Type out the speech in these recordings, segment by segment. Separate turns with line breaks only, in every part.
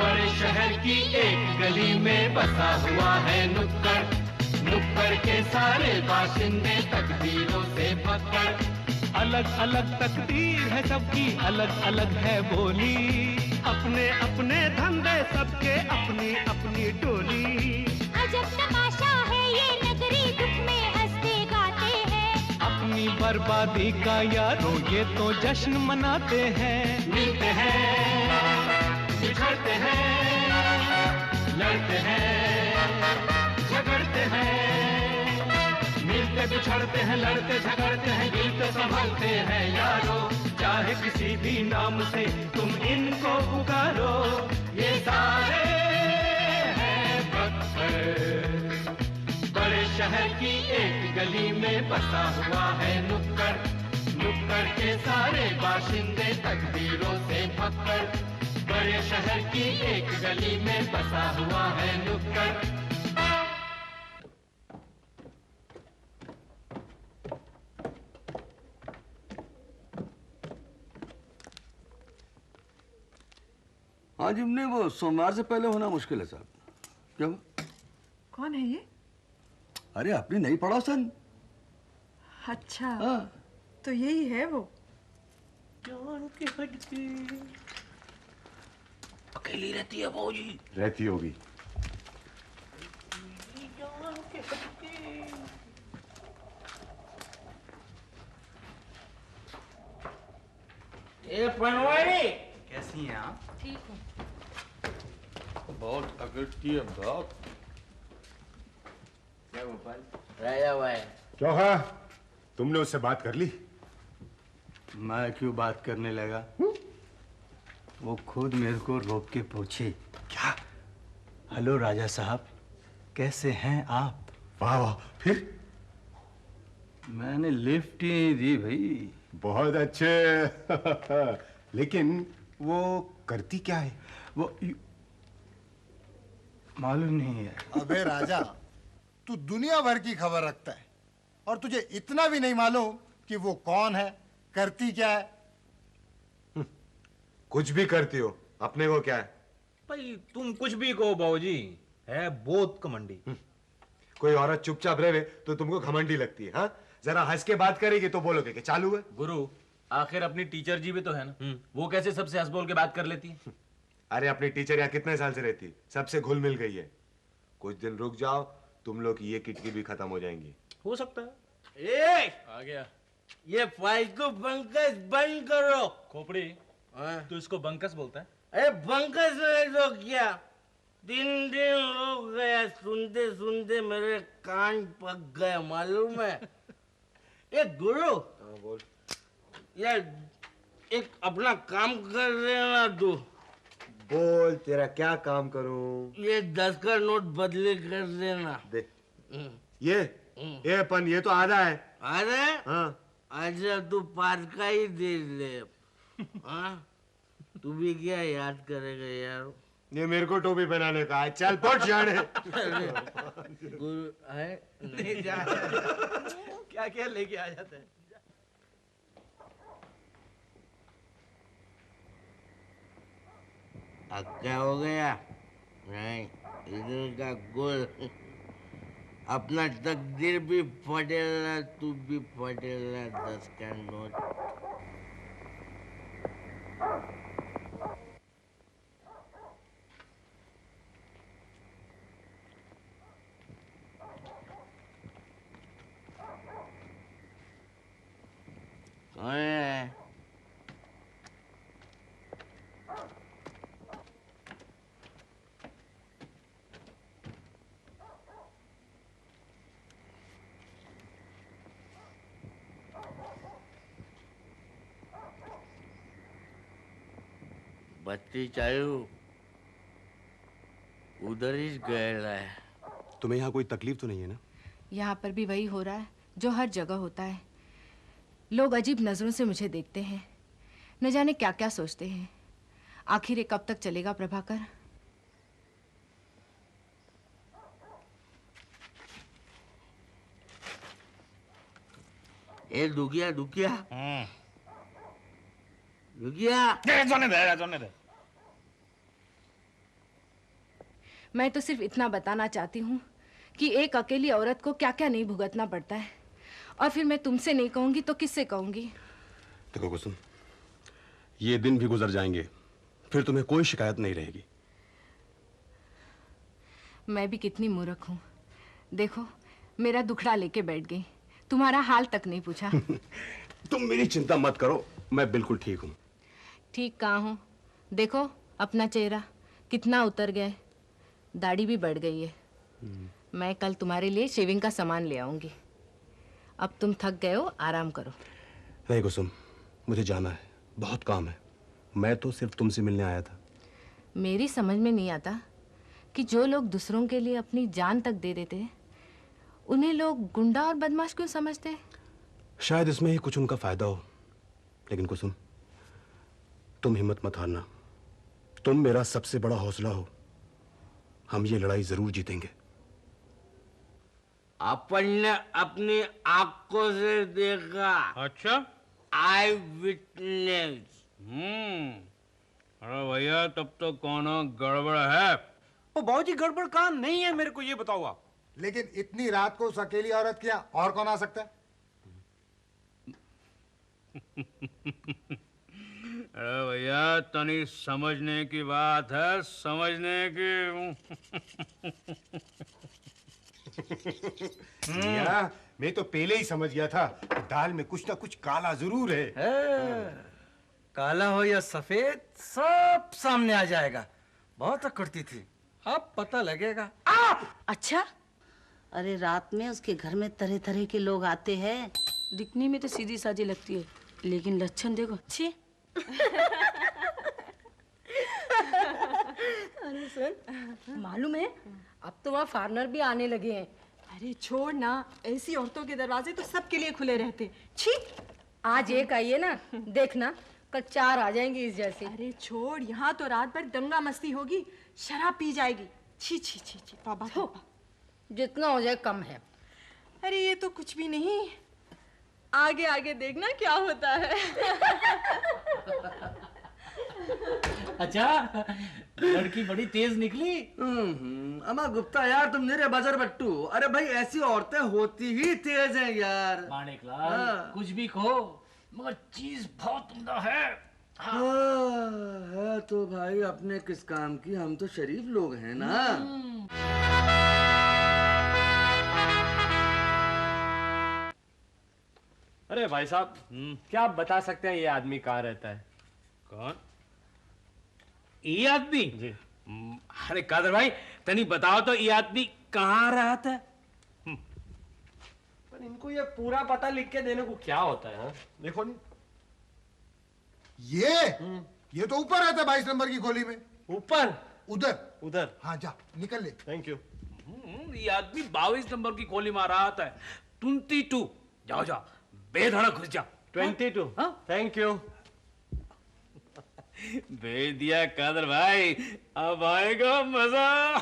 बड़े शहर की एक गली में बसा हुआ है नुक्कड़, नुक्कड़ के सारे बाशिंदे तकदीरों से पकड़।
अलग अलग तकदीर है सबकी, अलग अलग है बोली, अपने अपने धंधे सबके, अपनी अपनी टोली।
अजब तमाशा है ये नगरी, दुख में हंसते गाते हैं।
अपनी बर्बादी का यारों ये तो जश्न मनाते हैं।
मिलते हैं, बिछड़ते हैं, लड़ते हैं, झगड़ते हैं, मिलते बिछड़ते हैं, लड़ते झगड़ते हैं, गिरते संभलते हैं यारो।
चाहे किसी भी नाम से तुम इनको पुकारो,
ये सारे हैं बक्सर, बड़े शहर की एक गली में बसा हुआ है नुक्कड़, नुक्कड़ के सारे बाशिंदे तकदीरों से पकड़। बड़े शहर की एक गली में बसा हुआ है नुक्कड़।
हाँ जी, नहीं वो सोमवार से पहले होना मुश्किल है साहब। क्या हुआ?
कौन है ये?
अरे अपनी नई पड़ोसन।
अच्छा
हाँ।
तो यही है वो।
अकेली रहती है भाऊजी?
रहती होगी।
ए पनवारी,
कैसी हैं आप?
ठीक हूँ।
बहुत अकड़ती है बाप। क्या गोपाल? राजा भाई,
चौहा, तुमने उससे बात कर ली?
मैं क्यों बात करने लगा? वो खुद मेरे को रोक के पूछी।
क्या?
हेलो राजा साहब, कैसे हैं आप?
वाह वाह, फिर?
मैंने लिफ्ट ही नहीं दी भाई।
बहुत अच्छे। लेकिन वो करती क्या है?
वो मालूम नहीं है।
अबे राजा, तू दुनिया भर की खबर रखता है और तुझे इतना भी नहीं मालूम कि वो कौन है, करती क्या है?
कुछ भी करती हो, अपने को क्या है?
भाई तुम कुछ भी कहो बाबूजी, है बहुत कमंडी।
कोई औरत चुपचाप रहे तो तुमको घमंडी लगती है? हाँ, जरा हंस के बात करेगी तो बोलोगे कि चालू है।
गुरु, आखिर अपनी टीचर जी भी तो है ना, वो कैसे सबसे हंस बोल के बात कर लेती है?
अरे अपनी टीचर यहाँ कितने साल से रहती है, सबसे घुल मिल गई है। कुछ दिन रुक जाओ, तुम लोग की ये किटकी भी खत्म हो जाएंगी।
हो सकता है।
ए
आ गया।
ये फालतू बंकस बंद करो।
खोपड़ी, तू इसको बंकस बोलता है?
अरे बंकस है तो क्या? 3 दिन हो गया सुनते सुनते मेरे कान पक गए, मालूम है? ये गुरु,
बोल।
यार एक अपना काम कर देना तू।
बोल, तेरा क्या काम करूं?
ये 10 का नोट बदले कर देना।
दे। ये पन ये तो आधा है।
अरे
हाँ।
अच्छा तू पार का ही दे दे। हाँ, तू भी क्या याद करेगा यार?
ये मेरे को टोपी पहनाने का है, चल पट जाने।
गुरु है नहीं जा।
क्या क्या लेके आ जाते हैं?
अब क्या हो गया? नहीं, इधर का गुल। अपना तकदीर भी फटेला, तू भी फटेला। 10 का नोट। कौन है? बत्ती चालू, उधर ही गया है।
तुम्हें यहाँ कोई तकलीफ तो नहीं है ना?
यहाँ पर भी वही हो रहा है जो हर जगह होता है। लोग अजीब नजरों से मुझे देखते हैं, न जाने क्या क्या सोचते हैं। आखिर ये कब तक चलेगा प्रभाकर?
ए दुगिया दुगिया दुगिया,
जाने दे।
मैं तो सिर्फ इतना बताना चाहती हूँ कि एक अकेली औरत को क्या क्या नहीं भुगतना पड़ता है। और फिर मैं तुमसे नहीं कहूँगी तो किससे कहूँगी?
देखो कुसुम, ये दिन भी गुजर जाएंगे, फिर तुम्हें कोई शिकायत नहीं रहेगी।
मैं भी कितनी मूर्ख हूँ। देखो, मेरा दुखड़ा लेके बैठ गई, तुम्हारा हाल तक नहीं पूछा।
तुम मेरी चिंता मत करो, मैं बिल्कुल ठीक हूँ।
ठीक कहाँ हूँ? देखो अपना चेहरा कितना उतर गया है, दाढ़ी भी बढ़ गई है। मैं कल तुम्हारे लिए शेविंग का सामान ले आऊंगी। अब तुम थक गए हो, आराम करो।
नहीं कुसुम, मुझे जाना है, बहुत काम है। मैं तो सिर्फ तुमसे मिलने आया था।
मेरी समझ में नहीं आता कि जो लोग दूसरों के लिए अपनी जान तक दे देते हैं, उन्हें लोग गुंडा और बदमाश क्यों समझते हैं?
शायद इसमें ही कुछ उनका फायदा हो। लेकिन कुसुम, तुम हिम्मत मत हारना। तुम मेरा सबसे बड़ा हौसला हो। हम ये लड़ाई जरूर जीतेंगे।
अपन ने अपनी आंखों से देखा।
अच्छा?
आई विटनेस।
अरे भैया, तब तो कोनो गड़बड़ है।
ओ बाबूजी, गड़बड़ कहाँ नहीं है, मेरे को ये बताओ आप।
लेकिन इतनी रात को उस अकेली औरत के यहाँ और कौन आ सकता है?
अरे भैया, तनी समझने की बात है, समझने की।
मैं तो पहले ही समझ गया था कि दाल में कुछ ना कुछ काला जरूर है।
काला हो या सफेद, सब सामने आ जाएगा। बहुत अकड़ती थी, अब पता लगेगा।
अच्छा, अरे रात में उसके घर में तरह तरह के लोग आते हैं। दिखने में तो सीधी सादी लगती है, लेकिन लक्षण देखो। छी।
अरे सुन, मालूम है अब तो वहाँ फॉरेनर भी आने लगे हैं। अरे छोड़ ना, ऐसी औरतों के दरवाजे तो सबके लिए खुले रहते। छी। आज एक आई है ना, देखना कल 4 आ जाएंगी इस जैसे। अरे छोड़, यहाँ तो रात भर दंगा मस्ती होगी, शराब पी जाएगी। छी छी छी छी, बाबा तौबा।
जितना हो जाए कम है।
अरे ये तो कुछ भी नहीं, आगे आगे देखना क्या होता है।
अच्छा, लड़की बड़ी तेज निकली।
अमा गुप्ता यार, तुम मेरे बाजार बट्टू। अरे भाई, ऐसी औरतें होती ही तेज हैं यार।
माणिकलाल, कुछ भी कहो, मगर चीज बहुत उम्दा है।
है तो भाई अपने किस काम की, हम तो शरीफ लोग हैं ना।
अरे भाई साहब, क्या आप बता सकते हैं ये आदमी कहाँ रहता है?
कौन? ये आदमी? जी। अरे कादर भाई, तनी बताओ तो ये आदमी कहाँ रहता है?
पर इनको ये पूरा पता लिख के देने को क्या होता है? देखो नहीं,
ये तो ऊपर रहता है 22 नंबर की गोली में।
ऊपर?
उधर। हाँ जा, निकल ले।
Thank you.
ये आदमी 22 नंबर की गोली मार रहा है। 22। जाओ जाओ, बेधड़क घुस जाओ।
22। Thank you.
भेज दिया कादर भाई, अब आएगा मजा।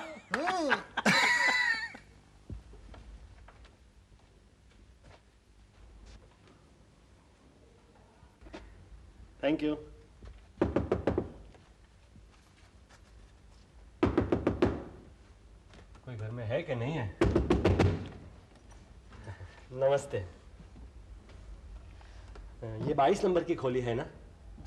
Thank you. कोई घर में है कि नहीं है? नमस्ते। ये 22 नंबर की खोली है ना?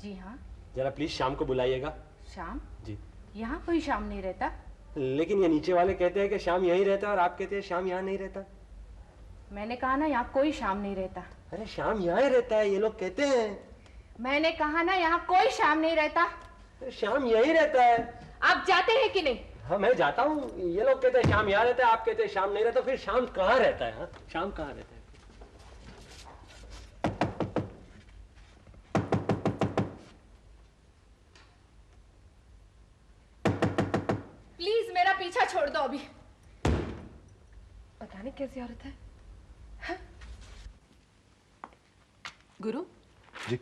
जी हाँ।
जरा प्लीज शाम को बुलाइएगा।
शाम?
जी।
यहाँ कोई शाम नहीं रहता।
लेकिन ये नीचे वाले कहते हैं कि शाम यहीं रहता है और आप कहते हैं शाम यहाँ नहीं रहता।
मैंने कहा ना, यहाँ कोई शाम नहीं रहता।
अरे शाम यहाँ ही रहता है, ये लोग कहते हैं।
मैंने कहा ना, यहाँ कोई शाम नहीं रहता।
शाम यहीं रहता है।
आप जाते हैं कि नहीं?
हाँ, मैं जाता हूँ। ये लोग कहते हैं शाम यहाँ रहता है, आप कहते हैं शाम नहीं रहता। फिर शाम कहाँ रहता है? हाँ, शाम कहाँ रहता है?
प्लीज मेरा पीछा छोड़ दो अभी।
पता नहीं कैसी औरत है। हाँ? गुरु
जी।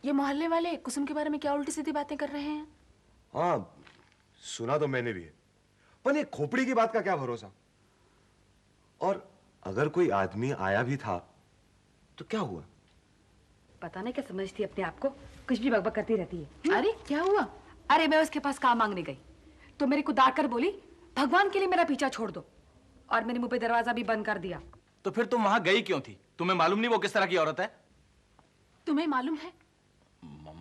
ये मोहल्ले वाले कुसुम के बारे में क्या उल्टी सीधी बातें कर रहे हैं?
हाँ, सुना तो मैंने भी है, पर ये खोपड़ी की बात का क्या भरोसा? और अगर कोई आदमी आया भी था तो क्या हुआ?
पता नहीं क्या समझती अपने आप को, कुछ भी बकबक करती रहती है। अरे क्या हुआ? अरे मैं उसके पास काम मांगने गई तो मेरे को दाकर बोली, भगवान के लिए मेरा पीछा छोड़ दो, और मेरे मुंह पे दरवाजा भी बंद कर दिया।
तो फिर तुम वहां गई क्यों थी? तुम्हें मालूम नहीं वो किस तरह की औरत है?
तुम्हें मालूम है?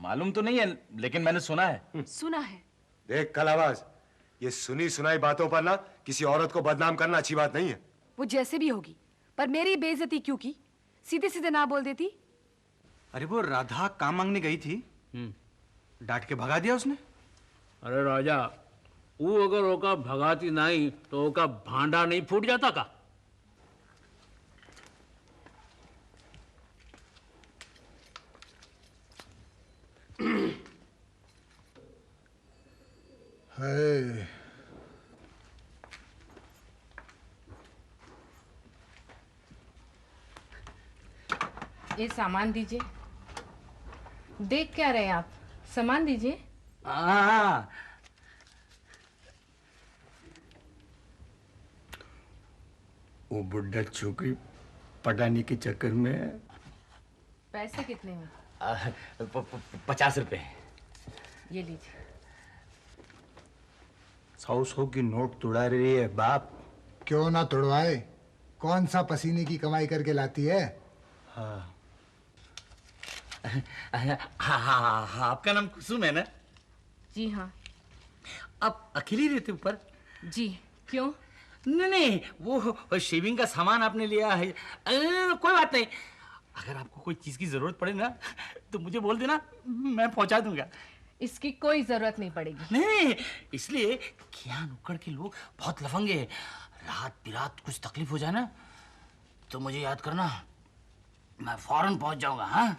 मालूम तो नहीं है, लेकिन मैंने सुना है।
सुना है?
देख कलाबाज, ये सुनी सुनाई बातों पर ना किसी औरत को बदनाम करना अच्छी बात नहीं है।
वो जैसे भी होगी, पर मेरी बेइज्जती क्यों की? सीधे सीधे ना बोल देती।
अरे वो राधा काम मांगने गई थी, डांट के भगा दिया उसने।
अरे राजा, वो अगर ओका भगाती नहीं तो ओका भांडा नहीं फूट जाता का?
है
ये सामान दीजिए। देख क्या रहे हैं आप? सामान दीजिए।
हाँ, वो बुढ़ा छोकरी पटाने के चक्कर में।
पैसे कितने हैं?
50 रुपए।
ये लीजिए।
100 की नोट तुड़ा रही है बाप।
क्यों ना तुड़वाए, कौन सा पसीने की कमाई करके लाती है।
हाँ हाँ हाँ, आपका नाम कुसुम है ना?
जी हाँ।
आप अकेली रहते ऊपर?
जी, क्यों?
नहीं, वो शेविंग का सामान आपने लिया है। कोई बात नहीं, अगर आपको कोई चीज की जरूरत पड़े ना तो मुझे बोल देना, मैं पहुंचा दूंगा।
इसकी कोई जरूरत नहीं पड़ेगी।
नहीं, इसलिए कि यहाँ नुक्कड़ के लोग बहुत लफंगे हैं। रात बिरात कुछ तकलीफ हो जाए ना तो मुझे याद करना, मैं फौरन पहुंच जाऊंगा। हाँ,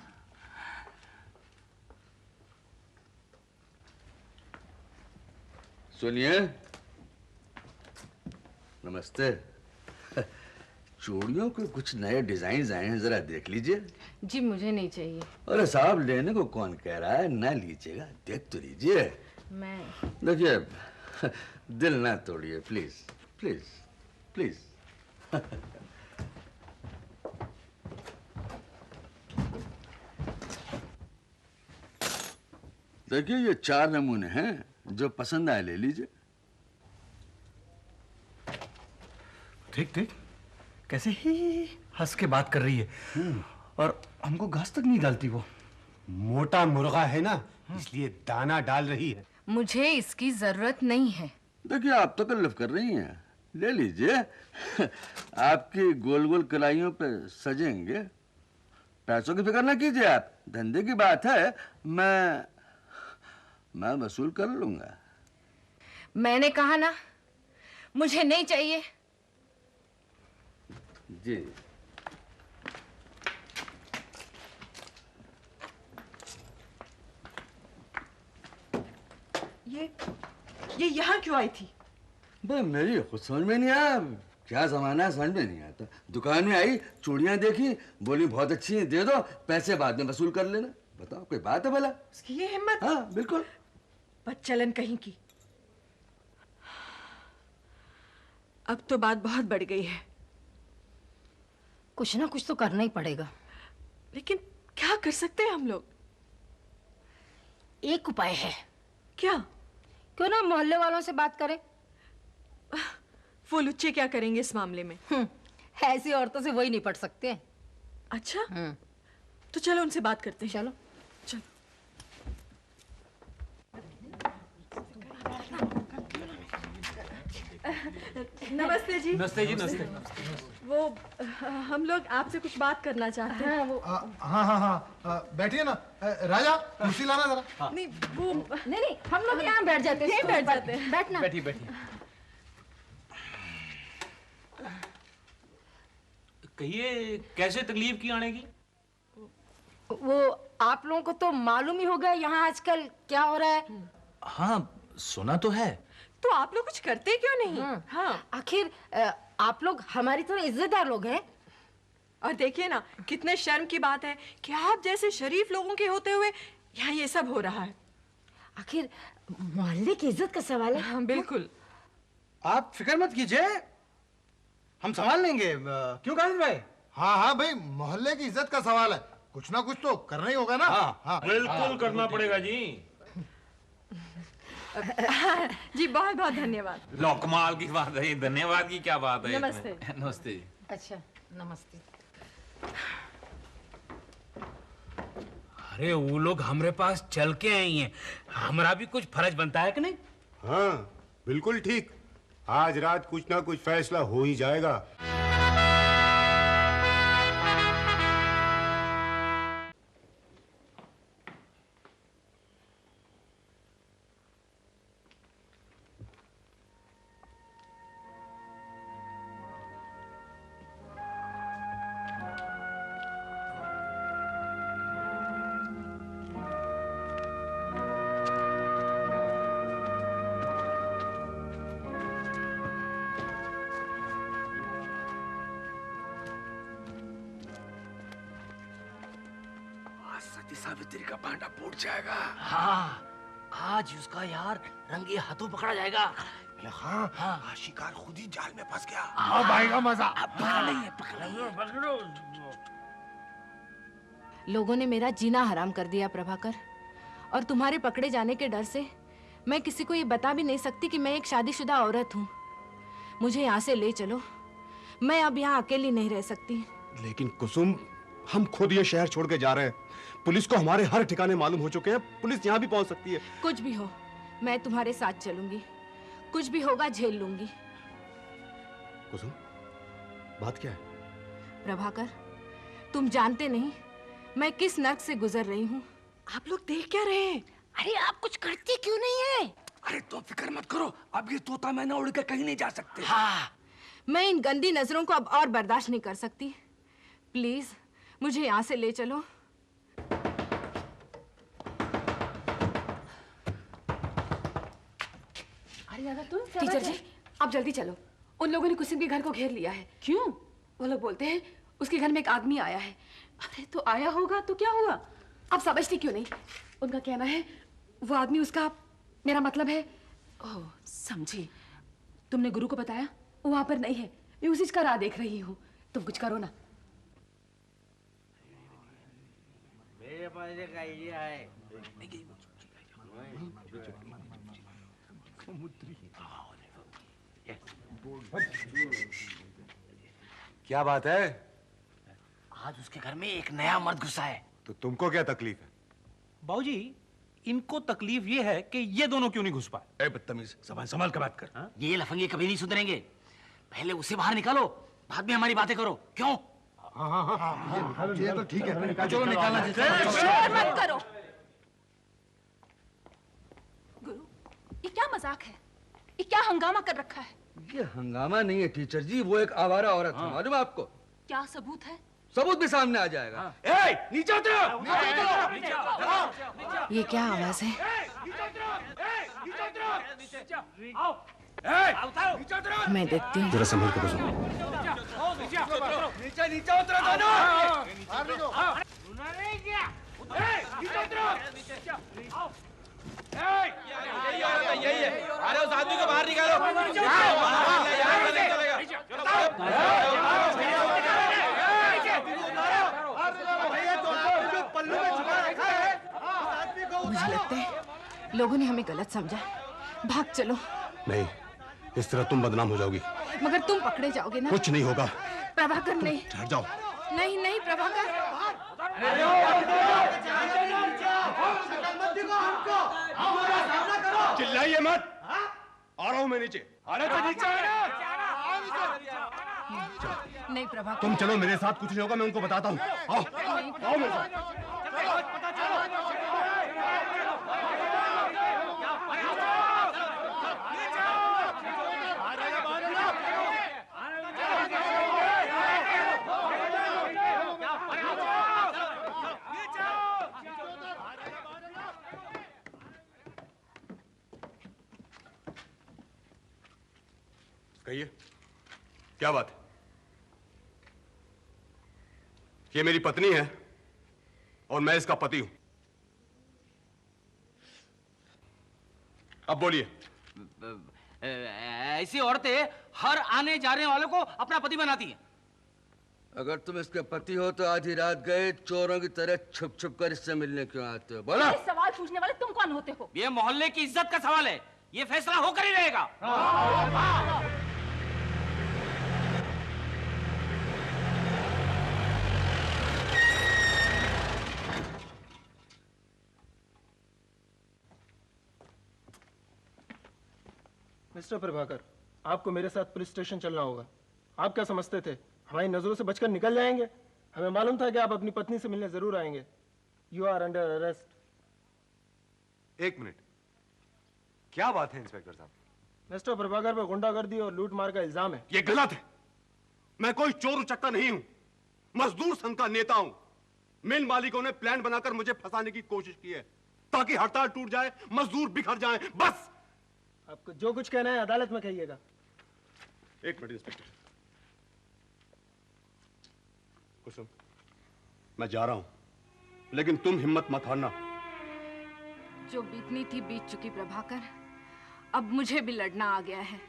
सुनिए, नमस्ते। चूड़ियों के कुछ नए डिजाइन आए हैं, जरा देख लीजिए।
जी मुझे नहीं चाहिए।
अरे साहब, लेने को कौन कह रहा है? ना लीजिएगा, देख तो लीजिए।
मैं
देखिए, दिल ना तोड़िए, प्लीज प्लीज प्लीज। देखिए, ये 4 नमूने हैं, जो पसंद आए ले लीजिए।
ठीक ठीक, कैसे ही हंस के बात कर रही है, और हमको घास तक नहीं डालती। वो
मोटा मुर्गा है ना, इसलिए दाना डाल रही है।
मुझे इसकी जरूरत नहीं है।
देखिए, आप तो तकल्लुफ कर रही हैं, ले लीजिए। आपकी गोल गोल कलाइयों पे सजेंगे। पैसों की फिक्र ना कीजिए आप, धंधे की बात है, मैं वसूल कर लूंगा।
मैंने कहा ना, मुझे नहीं चाहिए।
जी,
ये यहाँ क्यों आई थी?
भाई मेरी खुद समझ में नहीं आया, क्या जमाना है समझ में नहीं आता। दुकान में आई, चूड़ियां देखी, बोली बहुत अच्छी हैं, दे दो, पैसे बाद में वसूल कर लेना। बताओ, कोई बात है भला?
उसकी ये हिम्मत?
हाँ बिल्कुल,
बदचलन कहीं की। अब तो बात बहुत बढ़ गई है।
कुछ ना कुछ तो करना ही पड़ेगा।
लेकिन क्या कर सकते हैं हम लोग?
एक उपाय है।
क्या?
क्यों ना मोहल्ले वालों से बात करें।
वो लुच्चे क्या करेंगे इस मामले में?
ऐसी औरतों से वही निपट सकते हैं।
अच्छा, तो चलो उनसे बात करते हैं।
चलो
चलो। नमस्ते जी।
नमस्ते जी, नमस्ते।
वो हम लोग आपसे कुछ बात करना चाहते हैं।
हाँ हाँ हाँ, बैठिए ना। राजा, कुर्सी लाना जरा।
नहीं वो
नहीं, हम लोग यहाँ बैठ जाते हैं।
यहीं बैठ जाते हैं।
बैठना।
बैठिए बैठिए। कहिए, कैसे तकलीफ की आने की?
वो आप लोगों को तो मालूम ही होगा यहाँ आजकल क्या हो रहा है।
हाँ, सुना तो है।
तो आप लोग कुछ करते क्यों नहीं? हाँ,
आखिर आप लोग हमारी तरह इज्जतदार लोग हैं।
और देखिए ना, कितने शर्म की बात है कि आप जैसे शरीफ लोगों के होते हुए यहाँ ये सब हो रहा है।
आखिर मोहल्ले की इज्जत का सवाल है।
हाँ, बिल्कुल।
आप फिक्र मत कीजिए, हम संभाल लेंगे। क्यों काजिम भाई?
हाँ हाँ भाई, मोहल्ले की इज्जत का सवाल है, कुछ ना कुछ तो करना ही होगा ना।
हाँ,
हाँ,
बिल्कुल करना पड़ेगा जी।
जी बहुत बहुत धन्यवाद।
लो कमाल की बात है, ये धन्यवाद की क्या बात है?
नमस्ते।
नमस्ते जी।
अच्छा नमस्ते।
अरे वो लोग हमारे पास चल के आई हैं, हमारा भी कुछ फर्ज बनता है कि नहीं?
हाँ बिल्कुल ठीक। आज रात कुछ ना कुछ फैसला हो ही जाएगा।
सावित्री का भांडा फूट जाएगा। हाँ, आज उसका यार रंगे हाथों पकड़ा जाएगा।
हाँ, हाँ। शिकार खुद ही जाल में फंस गया।
अब आएगा मजा।
पकड़ो। लोगों ने मेरा जीना हराम कर दिया प्रभाकर, और तुम्हारे पकड़े जाने के डर से मैं किसी को ये बता भी नहीं सकती कि मैं एक शादीशुदा औरत हूँ। मुझे यहाँ से ले चलो, मैं अब यहाँ अकेली नहीं रह सकती।
लेकिन कुसुम, हम खुद ये शहर छोड़ के जा रहे हैं। पुलिस को हमारे हर ठिकाने मालूम हो चुके हैं। पुलिस यहाँ भी पहुँच सकती है।
कुछ भी हो, मैं तुम्हारे साथ चलूंगी। कुछ भी होगा झेल लूंगी।
कुसुम, बात क्या है?
प्रभाकर, तुम जानते नहीं मैं किस नर्क से गुजर रही हूँ।
आप लोग देख क्या रहे हैं? अरे आप कुछ करते क्यों नहीं है?
अरे तो फिक्र मत करो, अब ये तोता मैना उड़ के कहीं नहीं जा सकते।
हाँ, मैं इन गंदी नजरों को अब और बर्दाश्त नहीं कर सकती। प्लीज मुझे यहाँ से ले चलो।
अरे दादा तुम टीचर जी, आप जल्दी चलो। उन लोगों ने कुसुम के घर को घेर लिया है। क्यों? वो लोग बोलते हैं उसके घर में एक आदमी आया है। अरे तो आया होगा तो क्या हुआ? आप समझती क्यों नहीं? उनका कहना है वो आदमी उसका, मेरा मतलब है। ओह समझी। तुमने गुरु को बताया? वो वहां पर नहीं है। मैं उसी का राह देख रही हूँ। तुम कुछ करो ना।
मेरे पास एक आइडिया है।
क्या बात है?
आज उसके घर में एक नया मर्द घुसा है।
तो तुमको क्या तकलीफ है?
बाबूजी, इनको तकलीफ ये है कि ये दोनों क्यों नहीं घुस पाए।
बदतमीज, जबान संभाल कर बात कर।
ये लफंगे कभी नहीं सुधरेंगे। पहले उसे बाहर निकालो, बाद में हमारी बातें करो। क्यों?
ये तो ठीक है। चलो निकालना।
शोर मत करो। गुरु, ये क्या मजाक है? ये क्या हंगामा कर रखा है?
ये हंगामा नहीं है टीचर जी, वो एक आवारा औरत है। मालूम है आपको?
क्या सबूत है?
सबूत भी सामने आ जाएगा।
नीचे उतरो।
ये क्या आवाज है? मैं देखती हूँ।
जरा संभल कर कुसुम।
नीचे नीचे उतरो दोनों।
यही है। अरे उस आदमी को बाहर निकालो।
मुझे लगता है लोगों ने हमें गलत समझा। भाग चलो।
नहीं, इस तरह तुम बदनाम हो जाओगी।
मगर तुम पकड़े जाओगे ना?
कुछ नहीं होगा।
प्रभाकर नहीं।
ठहर जाओ।
नहीं नहीं प्रभाकर।
चिल्लाइए मत। आ रहा हूं मैं नीचे।
अरे तो नीचे
नहीं प्रभाकर।
तुम चलो मेरे साथ, कुछ नहीं होगा। मैं उनको बताता हूँ। आओ आओ मेरे साथ। कहिए, क्या बात है? ये मेरी पत्नी है और मैं इसका पति हूं। अब बोलिए।
ऐसी औरतें हर आने जाने वालों को अपना पति बनाती हैं।
अगर तुम इसके पति हो तो आधी रात गए चोरों की तरह छुप छुप कर इससे मिलने क्यों आते हो? बोलो।
ये सवाल पूछने वाले तुम कौन होते हो?
ये मोहल्ले की इज्जत का सवाल है, ये फैसला होकर ही रहेगा।
मिस्टर प्रभाकर, आपको मेरे साथ पुलिस स्टेशन चलना होगा। आप क्या समझते थे हमारी नजरों से बचकर निकल जाएंगे? हमें मालूम था कि आप अपनी पत्नी से मिलने जरूर आएंगे। You are under arrest.
एक मिनट, क्या बात है इंस्पेक्टर साहब?
मिस्टर प्रभाकर पर गुंडागर्दी और लूट मार का इल्जाम है।
यह गलत है। मैं कोई चोर उचक्का नहीं हूं, मजदूर संघ का नेता हूं। मिल मालिकों ने प्लान बनाकर मुझे फंसाने की कोशिश की है ताकि हड़ताल टूट जाए, मजदूर बिखर जाएं, बस।
आपको जो कुछ कहना है अदालत में कहिएगा।
एक मिनट इंस्पेक्टर, कुसुम, मैं जा रहा हूं, लेकिन तुम हिम्मत मत हारना।
जो बीतनी थी बीत चुकी प्रभाकर, अब मुझे भी लड़ना आ गया है।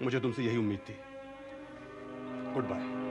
मुझे तुमसे यही उम्मीद थी। Good bye.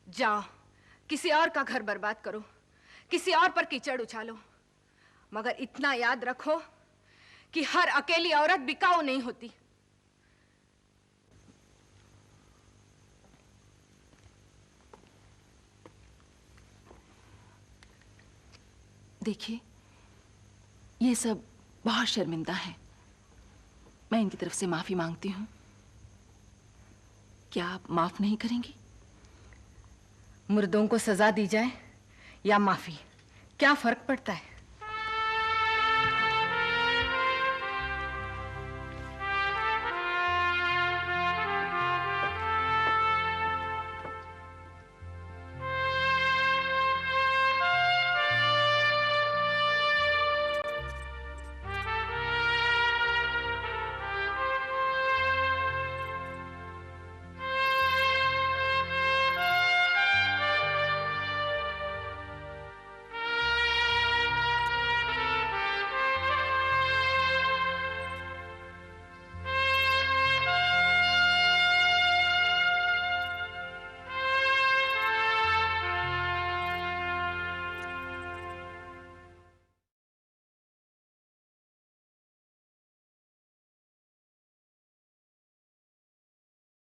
जाओ, किसी और का घर बर्बाद करो, किसी और पर कीचड़ उछालो, मगर इतना याद रखो कि हर अकेली औरत बिकाऊ नहीं होती।
देखिए, ये सब बहुत शर्मिंदा है। मैं इनकी तरफ से माफी मांगती हूँ। क्या आप माफ नहीं करेंगी?
मुर्दों को सजा दी जाए या माफी, क्या फर्क पड़ता है?